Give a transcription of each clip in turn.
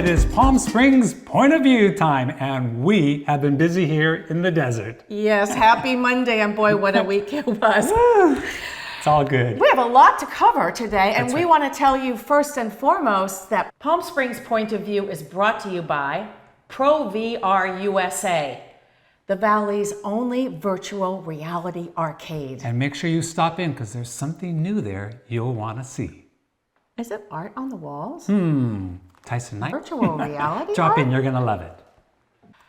It is Palm Springs Point of View time, and we have been busy here in the desert. Yes, happy Monday, and boy, what a week it was. It's all good. We have a lot to cover today, and That's we right. want to tell you first and foremost that Palm Springs Point of View is brought to you by ProVR USA, the Valley's only virtual reality arcade. And make sure you stop in because there's something new there you'll want to see. Is it art on the walls? Tyson Knight? Virtual reality Drop art? in, you're going to love it.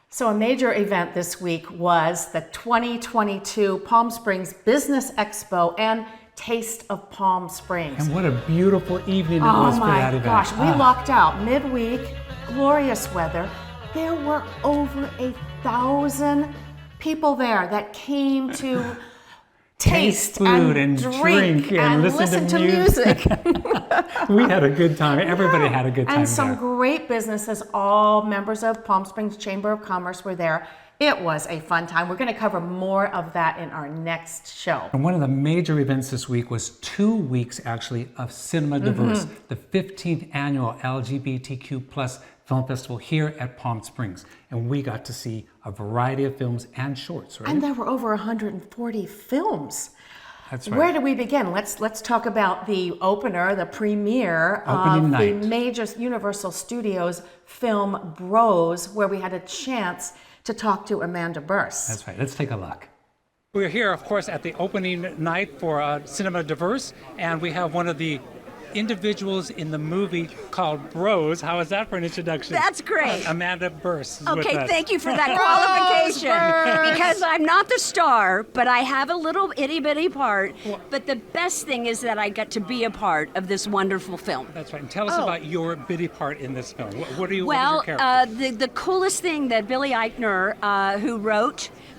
So a major event this week was the 2022 Palm Springs Business Expo and Taste of Palm Springs. And what a beautiful evening it was for that event. Oh my gosh, we locked out midweek, glorious weather. There were over 1,000 people there that came to taste food and drink and listen to music. We had a good time. Everybody had a good time And some there. great businesses, all members of Palm Springs Chamber of Commerce were there. It was a fun time. We're going to cover more of that in our next show. And one of the major events this week was 2 weeks actually of Cinema Diverse, the 15th annual LGBTQ plus film festival here at Palm Springs. And we got to see a variety of films and shorts, right? And there were over 140 films. That's right. Where do we begin? Let's talk about the opener, the premiere Opening of night. the major Universal Studios film Bros, where we had a chance to talk to Amanda Bearse. That's right. Let's take a look. We're here, of course, at the opening night for Cinema Diverse, and we have one of the individuals in the movie called Bros. How is that for an introduction? That's great. Amanda Bearse is with Okay, us. thank you for that qualification. Because I'm not the star, but I have a little itty bitty part. But the best thing is that I get to be a part of this wonderful film. That's right. And tell us about your bitty part in this film. What are you? Well, what is your character? the coolest thing that Billy Eichner, who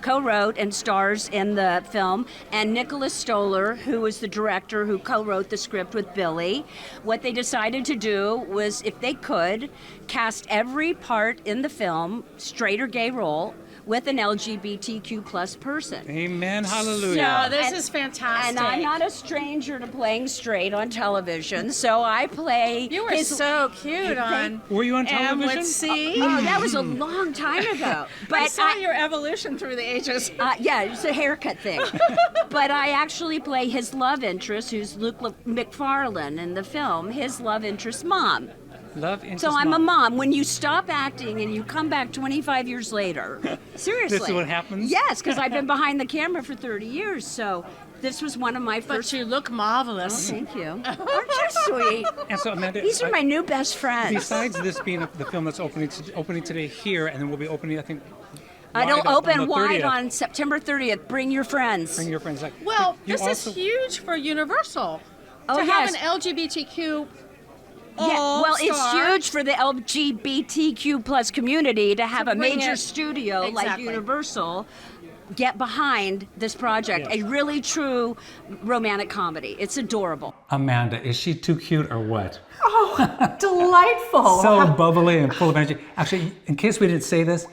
co-wrote and stars in the film, and Nicholas Stoller, who was the director who co-wrote the script with Billy, what they decided to do was, if they could, cast every part in the film, straight or gay role, with an LGBTQ plus person. Amen. Hallelujah. So this is fantastic. And I'm not a stranger to playing straight on television, so I play. You were so cute on. Were you on And television? let's see. Oh, that was a long time ago. But I saw your evolution through the ages. yeah, it's a haircut thing. But I actually play his love interest, who's Luke McFarlane in the film, his love interest mom. Love interest So I'm a mom. mom. When you stop acting and you come back 25 years later, seriously. This is what happens? Yes, because I've been behind the camera for 30 years, so this was one of my But first. you look marvelous. Thank you. Aren't you sweet? And so, Amanda, These are my new best friends. besides this being the film that's opening today here, and then we'll be opening, I think, It'll wide on open the wide 30th. on September 30th. Bring your friends. Bring your friends. Like, Well, you this also- is huge for Universal. Oh, to have yes. an LGBTQ Yeah, well, it's all-star. huge for the LGBTQ plus community to have a bring major it- studio like Exactly. Universal get behind this project. Yes. A really true romantic comedy. It's adorable. Amanda, is she too cute or what? Oh, delightful. So bubbly and full of energy. Actually, in case we didn't say this,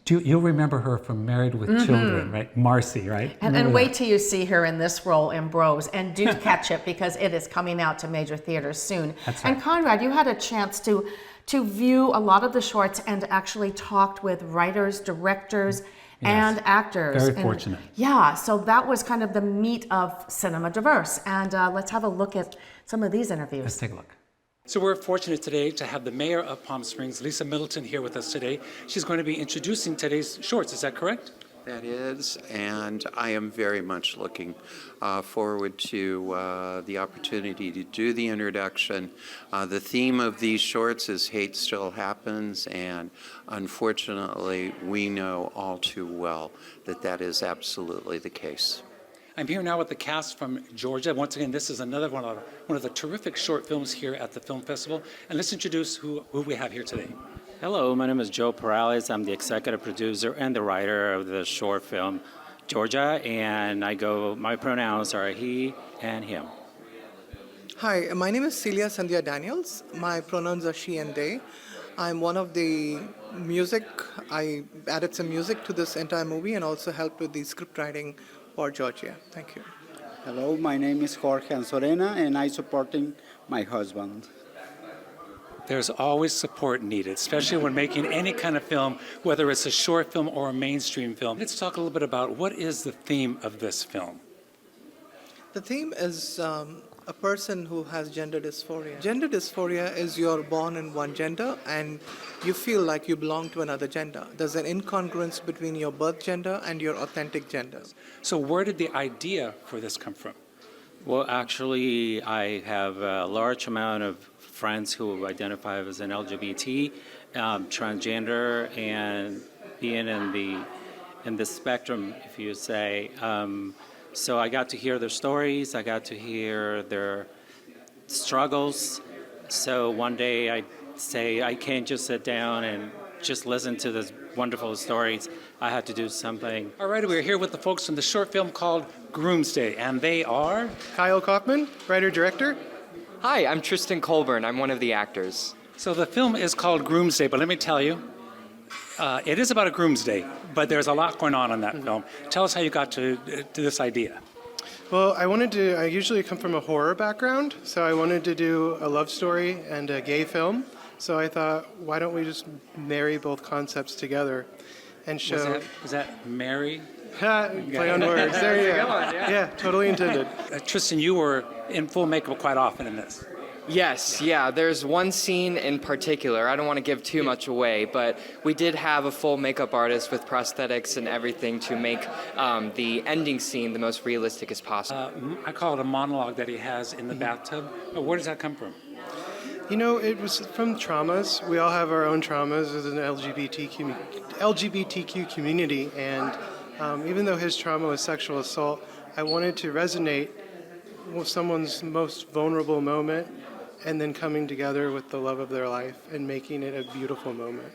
you'll remember her from Married with Children, right? Marcy, right? And Remember wait that? till you see her in this role in Bros. And do catch it because it is coming out to major theaters soon. That's right. And Conrad, you had a chance to view a lot of the shorts and actually talked with writers, directors, and actors. Very And fortunate. yeah, so that was kind of the meat of Cinema Diverse. And let's have a look at some of these interviews. Let's take a look. So we're fortunate today to have the mayor of Palm Springs, Lisa Middleton, here with us today. She's going to be introducing today's shorts. Is that correct? That is, and I am very much looking forward to the opportunity to do the introduction. The theme of these shorts is hate still happens, and unfortunately, we know all too well that that is absolutely the case. I'm here now with the cast from Georgia. Once again, this is another one of the terrific short films here at the film festival. And let's introduce who we have here today. Hello, my name is Joe Perales. I'm the executive producer and the writer of the short film Georgia, and my pronouns are he and him. Hi, my name is Celia Sandhya Daniels. My pronouns are she and they. I'm one of the music. I added some music to this entire movie and also helped with the script writing for Georgia. Thank you. Hello, my name is Jorge Anzorena and I'm supporting my husband. There's always support needed, especially when making any kind of film, whether it's a short film or a mainstream film. Let's talk a little bit about what is the theme of this film. The theme is a person who has gender dysphoria. Gender dysphoria is you're born in one gender and you feel like you belong to another gender. There's an incongruence between your birth gender and your authentic gender. So where did the idea for this come from? Well, actually, I have a large amount of friends who identify as an LGBT, transgender, and being in the spectrum, if you say. So I got to hear their stories. I got to hear their struggles. So one day I say I can't just sit down and just listen to these wonderful stories. I had to do something. All right, we're here with the folks from the short film called Groomsday, and they are... Kyle Kaufman, writer-director. Hi, I'm Tristan Colburn. I'm one of the actors. So the film is called Groomsday, but let me tell you, it is about a groom's day, but there's a lot going on in that film. Tell us how you got to this idea. Well, I usually come from a horror background, so I wanted to do a love story and a gay film. So I thought, why don't we just marry both concepts together and show... Was that Mary? Play on words. There you go. Yeah, totally intended. Tristan, you were in full makeup quite often in this. Yes, yeah, there's one scene in particular. I don't want to give too much away, but we did have a full makeup artist with prosthetics and everything to make the ending scene the most realistic as possible. I call it a monologue that he has in the bathtub. Where does that come from? You know, it was from traumas. We all have our own traumas as an LGBTQ community, and even though his trauma was sexual assault, I wanted to resonate with someone's most vulnerable moment and then coming together with the love of their life and making it a beautiful moment.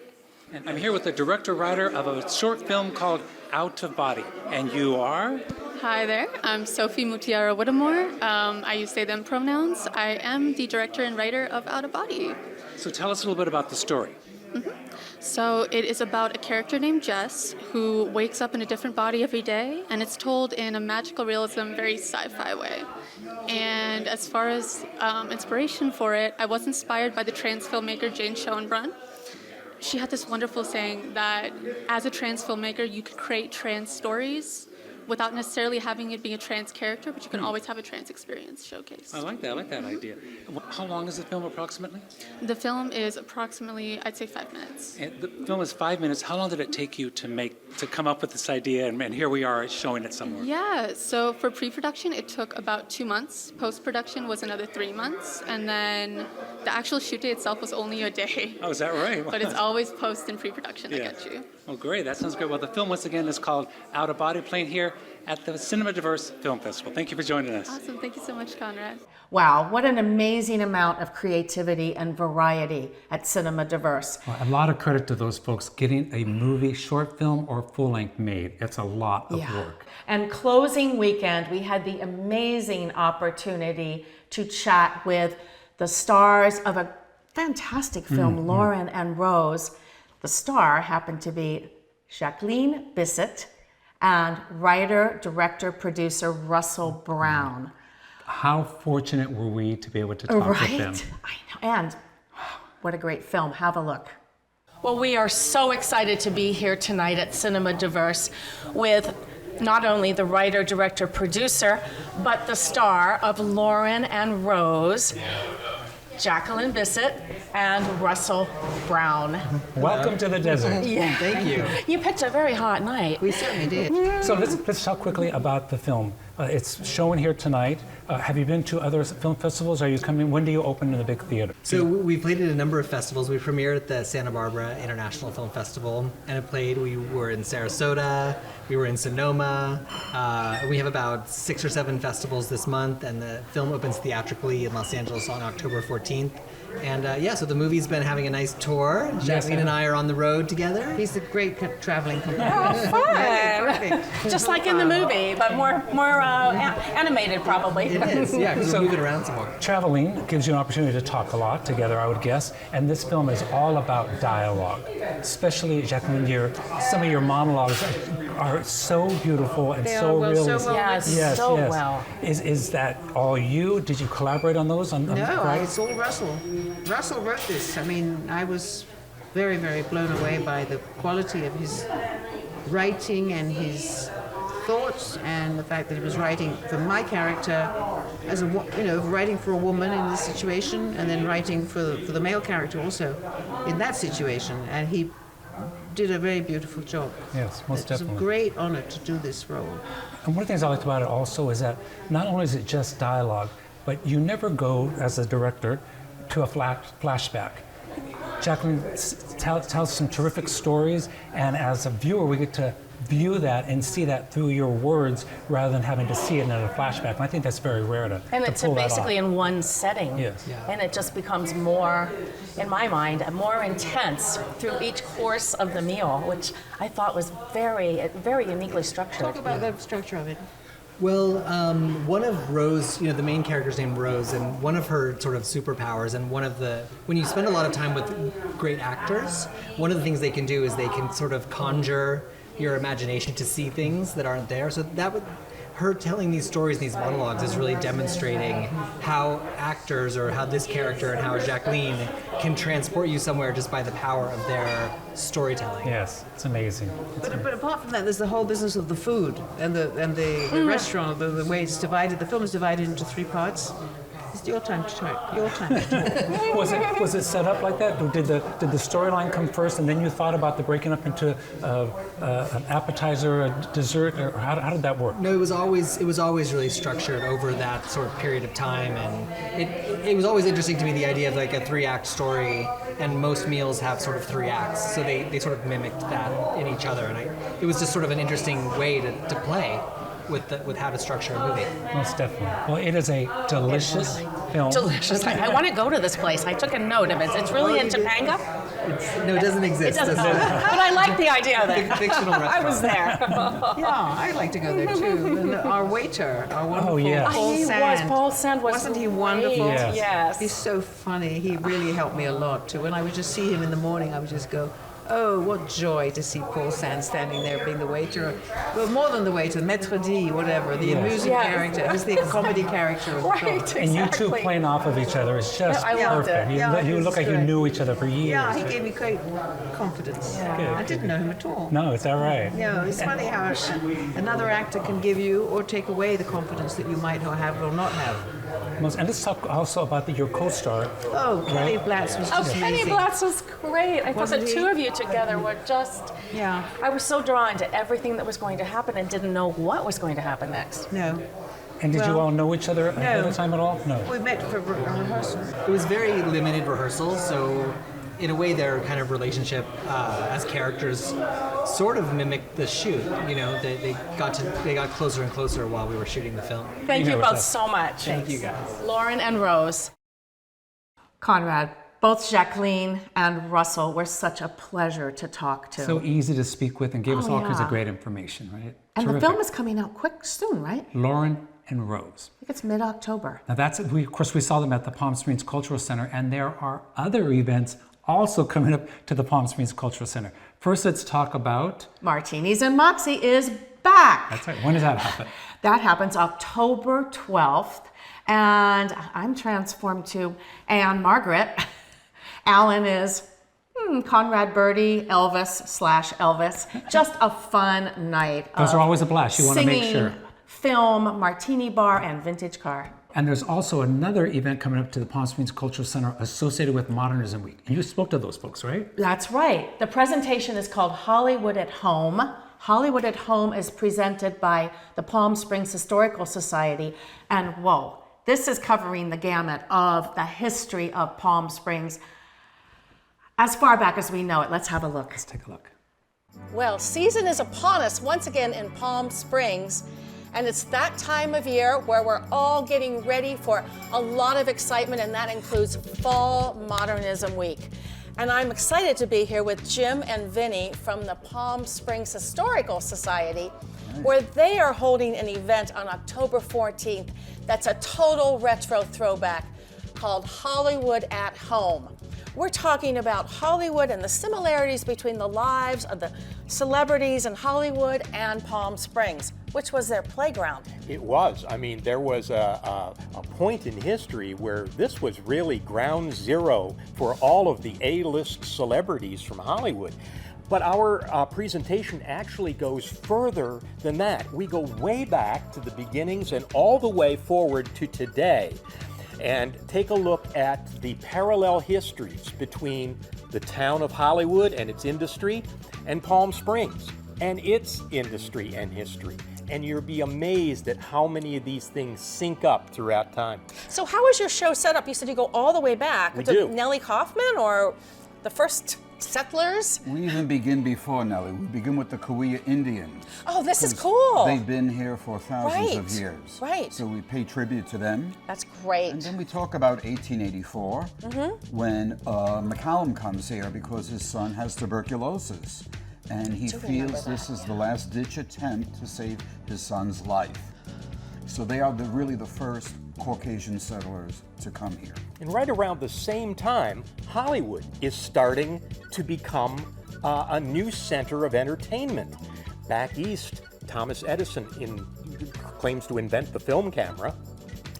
And I'm here with the director-writer of a short film called Out of Body. And you are? Hi there, I'm Sophie Mutiara Whittemore. I use they, them pronouns. I am the director and writer of Out of Body. So tell us a little bit about the story. So it is about a character named Jess who wakes up in a different body every day, and it's told in a magical realism, very sci-fi way. And as far as inspiration for it, I was inspired by the trans filmmaker Jane Schoenbrunn. She had this wonderful saying that as a trans filmmaker, you could create trans stories without necessarily having it be a trans character, but you can always have a trans experience showcased. I like that idea. How long is the film approximately? The film is approximately, I'd say, 5 minutes. And the film is 5 minutes. How long did it take you to come up with this idea, and here we are showing it somewhere? Yeah, so for pre-production, it took about 2 months. Post-production was another 3 months, and then the actual shoot day itself was only a day. Oh, is that right? But it's always post and pre-production that Yeah. get you. Oh, great. That sounds great. Well, the film, once again, is called Out of Body, playing here at the Cinema Diverse Film Festival. Thank you for joining us. Awesome. Thank you so much, Conrad. Wow, what an amazing amount of creativity and variety at Cinema Diverse. Well, a lot of credit to those folks getting a movie, short film, or full-length made. It's a lot of work. And closing weekend, we had the amazing opportunity to chat with the stars of a fantastic film, Lauren and Rose. The star happened to be Jacqueline Bisset and writer, director, producer Russell Brown. How fortunate were we to be able to talk with them? I know. And what a great film. Have a look. Well, we are so excited to be here tonight at Cinema Diverse with not only the writer, director, producer, but the star of Lauren and Rose, Jacqueline Bisset and Russell Brown. Welcome to the desert. Yeah. Thank you. You picked a very hot night. We certainly did. So let's talk quickly about the film. It's showing here tonight. Have you been to other film festivals? Are you coming? When do you open in the big theater? So we played at a number of festivals. We premiered at the Santa Barbara International Film Festival, and we were in Sarasota, we were in Sonoma. We have about 6 or 7 festivals this month, and the film opens theatrically in Los Angeles on October 14th. And so the movie's been having a nice tour. Jacqueline and I are on the road together. He's a great traveling companion. Oh, fun! Just like in the movie, but more animated, probably. It is, yeah, because we're moving around some more. Traveling gives you an opportunity to talk a lot together, I would guess, and this film is all about dialogue. Especially, Jacqueline, some of your monologues are are so beautiful and They so are realistic. Yes, so well. Is that all you? Did you collaborate on those? On No, right? it's all Russell. Russell wrote this. I mean, I was very, very blown away by the quality of his writing and his thoughts, and the fact that he was writing for my character as a writing for a woman in this situation, and then writing for the male character also in that situation, and he did a very beautiful job. Yes, most definitely. It's a great honor to do this role. And one of the things I liked about it also is that not only is it just dialogue, but you never go as a director to a flashback. Jacqueline tells some terrific stories, and as a viewer, we get to view that and see that through your words rather than having to see it in a flashback. And I think that's very rare to And it's pull that basically off. in one setting. Yes. Yeah. And it just becomes more, in my mind, more intense through each course of the meal, which I thought was very, very uniquely structured. Talk about the structure of it. Well, one of Rose, the main character's named Rose, and one of her sort of superpowers, and when you spend a lot of time with great actors, one of the things they can do is they can sort of conjure your imagination to see things that aren't there. So her telling these stories, these monologues, is really demonstrating how actors, or how this character and how Jacqueline can transport you somewhere just by the power of their storytelling. Yes, it's amazing. But apart from that, there's the whole business of the food and the restaurant, the way it's divided. The film is divided into 3 parts. It's your time to talk. Your time to talk. Was it set up like that? Did the storyline come first, and then you thought about the breaking up into an appetizer, a dessert, or how did that work? No, it was always really structured over that sort of period of time, and it was always interesting to me, the idea of like a 3-act story, and most meals have sort of 3 acts, so they sort of mimicked that in each other, and it was just sort of an interesting way to play with how to structure a movie. Most definitely. Well, it is a delicious film. Delicious. I want to go to this place. I took a note of it. It's really in Topanga. No, it doesn't exist. It doesn't. But I like the idea of it. Fictional restaurant. I was there. Yeah, I'd like to go there too. And our waiter, our wonderful yes. Paul He Sand. was Wasn't he wonderful? great. Yes. Yes. He's so funny. He really helped me a lot too. When I would just see him in the morning, I would just go, oh, what joy to see Paul Sand standing there being the waiter. Well, more than the waiter, maître d', whatever, the amusing Yes. character. Who's the comedy character of the film. Right, And you two exactly. playing off of each other is just I loved perfect. it. Yeah, You it look was like you great. knew each other for years. Yeah, he gave me great confidence. Yeah. I didn't know him at all. No, is that right? No, it's funny how another actor can give you or take away the confidence that you might have or not have. And let's talk also about your co-star. Oh, Kenny Blatz was Oh, just Kenny amazing. Blatz was great. I thought Wasn't the he? 2 of you together were just... Yeah. I was so drawn to everything that was going to happen and didn't know what was going to happen next. No. And did you Well, all know each other ahead no. of time at all? No. We met for rehearsal. It was very limited rehearsals, so in a way their kind of relationship as characters sort of mimicked the shoot. They got closer and closer while we were shooting the film. Thank you know both that. so much. Thank you guys. Lauren and Rose. Conrad, both Jacqueline and Russell were such a pleasure to talk to. So easy to speak with and gave us Oh, all kinds yeah. of great information, right? and the Terrific. film is coming out soon, right? Lauren and Rose. I think it's mid-October. Now of course we saw them at the Palm Springs Cultural Center, and there are other events also coming up to the Palm Springs Cultural Center. First, let's talk about... Martinis and Moxie is back. That's right. When does that happen? That happens October 12th. And I'm transformed to Anne Margaret. Alan is Conrad Birdie, Elvis/Elvis. Just a fun night. Those are always a blast. You want to make singing, sure. film, martini bar, and vintage car. And there's also another event coming up to the Palm Springs Cultural Center associated with Modernism Week. And you spoke to those folks, right? That's right. The presentation is called Hollywood at Home. Hollywood at Home is presented by the Palm Springs Historical Society. And whoa, this is covering the gamut of the history of Palm Springs as far back as we know it. Let's have a look. Let's take a look. Well, season is upon us once again in Palm Springs. And it's that time of year where we're all getting ready for a lot of excitement, and that includes Fall Modernism Week. And I'm excited to be here with Jim and Vinny from the Palm Springs Historical Society, where they are holding an event on October 14th that's a total retro throwback called Hollywood at Home. We're talking about Hollywood and the similarities between the lives of the celebrities in Hollywood and Palm Springs, which was their playground. It was. I mean, there was a point in history where this was really ground zero for all of the A-list celebrities from Hollywood. But our presentation actually goes further than that. We go way back to the beginnings and all the way forward to today, and take a look at the parallel histories between the town of Hollywood and its industry and Palm Springs and its industry and history. And you'll be amazed at how many of these things sync up throughout time. So how is your show set up? You said you go all the way back We to do. Nellie Kaufman or the first settlers? We even begin before Nellie. We begin with the Kauai Indians. Oh, this is 'cause cool. They've been here for thousands of Right, years. right. So we pay tribute to them. That's great. And then we talk about 1884, when McCallum comes here because his son has tuberculosis. And he do remember feels this that, is the last-ditch attempt to save his son's life. So they are really the first Caucasian settlers to come here. And right around the same time, Hollywood is starting to become a new center of entertainment. Back east, Thomas Edison claims to invent the film camera,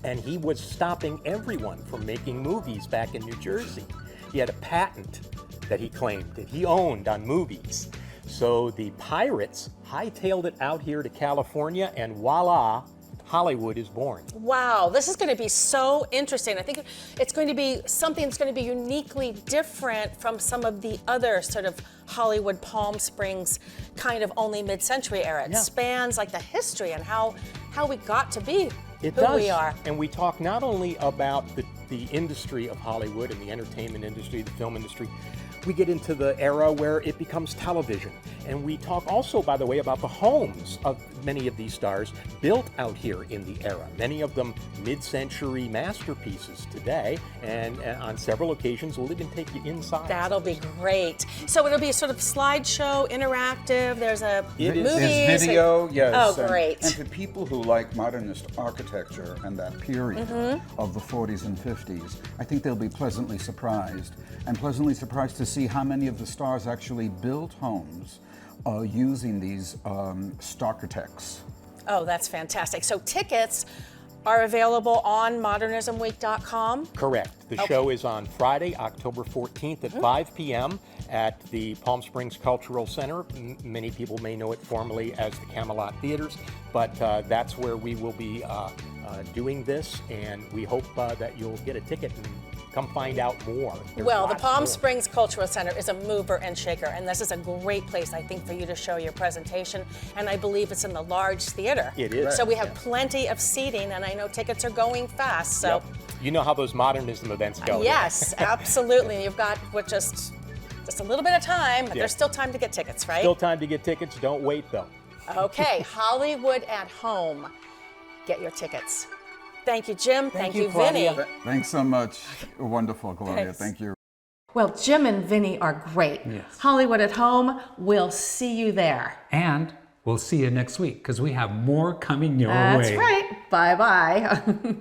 and he was stopping everyone from making movies back in New Jersey. He had a patent that he claimed that he owned on movies. So the pirates hightailed it out here to California, and voila, Hollywood is born. Wow, this is going to be so interesting. I think it's going to be something that's going to be uniquely different from some of the other sort of Hollywood Palm Springs kind of only mid-century era. It Yeah. spans like the history and how we got to be It who does. we are. And we talk not only about the industry of Hollywood and the entertainment industry, the film industry, we get into the era where it becomes television. And we talk also, by the way, about the homes of many of these stars built out here in the era. Many of them mid-century masterpieces today, and on several occasions we'll even take you inside. That'll be great. So it'll be a sort of slideshow, interactive. There's a It is. movies. There's video, yes. Oh, and- great. And for people who like modernist architecture and that period Mm-hmm. of the 40s and 50s, I think they'll be pleasantly surprised. And pleasantly surprised to see how many of the stars actually built homes using these starchitects. Oh, that's fantastic. So tickets are available on modernismweek.com. Correct. The Okay. show is on Friday, October 14th at 5 p.m. at the Palm Springs Cultural Center. Many people may know it formally as the Camelot Theaters, but that's where we will be doing this, and we hope that you'll get a ticket and come find out more. There's Well, the lots Palm more. Springs Cultural Center is a mover and shaker, and this is a great place, I think, for you to show your presentation, and I believe it's in the large theater. It is. So we have plenty of seating, and I know tickets are going fast, so Yep. You know how those modernism events go. yes, absolutely. You've got just a little bit of time, but Yeah. there's still time to get tickets, right? Still time to get tickets. Don't wait, though. Okay, Hollywood at Home. Get your tickets. Thank you, Jim. Thank you, Vinny. Thanks so much. Wonderful, Gloria. Thanks. Thank you. Well, Jim and Vinny are great. Yes. Hollywood at Home, we'll see you there. And we'll see you next week because we have more coming your way. That's right. Bye-bye.